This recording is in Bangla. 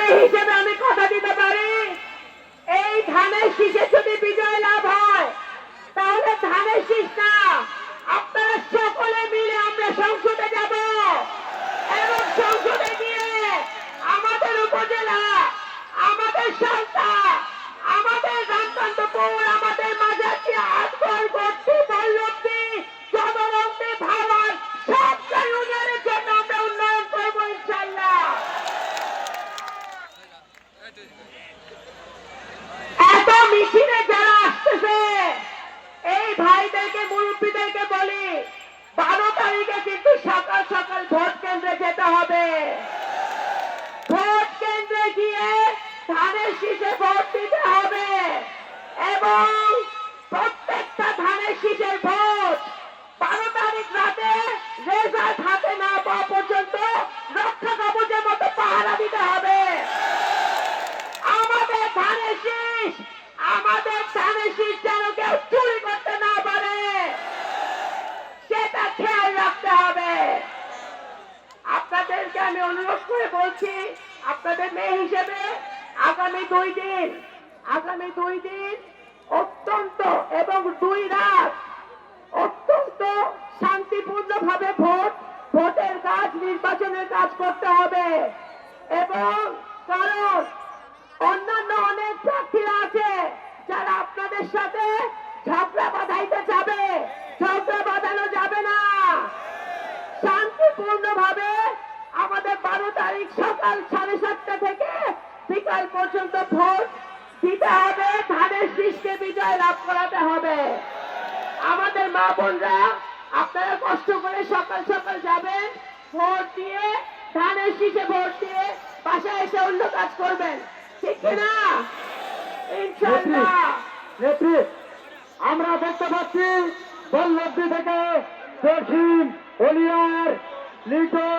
মেয়ে হিসেবে আমি কথা দিতে পারি, এই ধানের শীষে যদি বিজয় লাভ হয় তাহলে ধানের শীষ না, আপনারা সকলে মিলে আমরা সংসদে যাব এবং সংসদে গিয়ে আমাদের উপজেলা, আমাদের সন্তা, আমাদের রামকান্তপুর, আমাদের মাঝারটি, আটগড়, গড়তি, বল্লভটি, জনগণটি, ভাওয়াল সবটা ইউনিয়নের জন্য আমরা উন্নয়ন করবো ইনশাল্লাহ। এত মিছিলে যারা আসতেছে এই ভাইদেরকে, মুরব্বীদেরকে বলি 12 তারিখে কিন্তু সকাল সকাল ভোট কেন্দ্রে যেতে হবে। ভোট কেন্দ্রে গিয়ে ধানের শীষে ভোট দিতে হবে এবং প্রত্যেকটা ধানের শীষের ভোট 12 তারিখ রাতে রেজাল্ট হাতে না পাওয়া পর্যন্ত রক্ষা কবচের মতো পাহারা দিতে হবে। আমাদের ধানের শীষ, আমাদের ধানের শীষ যেন কেউ চুরি করতে না পারে সেটা খেয়াল রাখতে হবে। আপনাদেরকে আমি অনুরোধ করে বলছি, আপনাদের মেয়ে হিসেবে আগামী 2 দিন অত্যন্ত এবং 2 রাত অত্যন্ত শান্তিপূর্ণ ভাবে ভোটের কাজ, নির্বাচনের কাজ করতে হবে। এবং কারণ অন্যান্য অনেক প্রার্থীরা আছে যারা আপনাদের সাথে ঝগড়া বাঁধাইতে যাবে, ঝগড়া বাঁধানো যাবে না। শান্তিপূর্ণ ভাবে আমাদের 12 তারিখ সকাল 7:30 থেকে বিকাল পর্যন্ত ভোট দিতে হবে, ধানের শীষকে বিজয় লাভ করাতে হবে। আমাদের মা বোনরা আপনারা কষ্ট করে সকাল সকাল যাবেন, ভোট দিয়ে ধানের শীষে ভোট দিয়ে বাসায় এসে অন্য কাজ করবেন, ঠিক কিনা? ইনশাআল্লাহ। নেত্রী, আমরা দেখতে পাচ্ছি বল্লভী থেকে দক্ষিণ হলিয়ার লিটন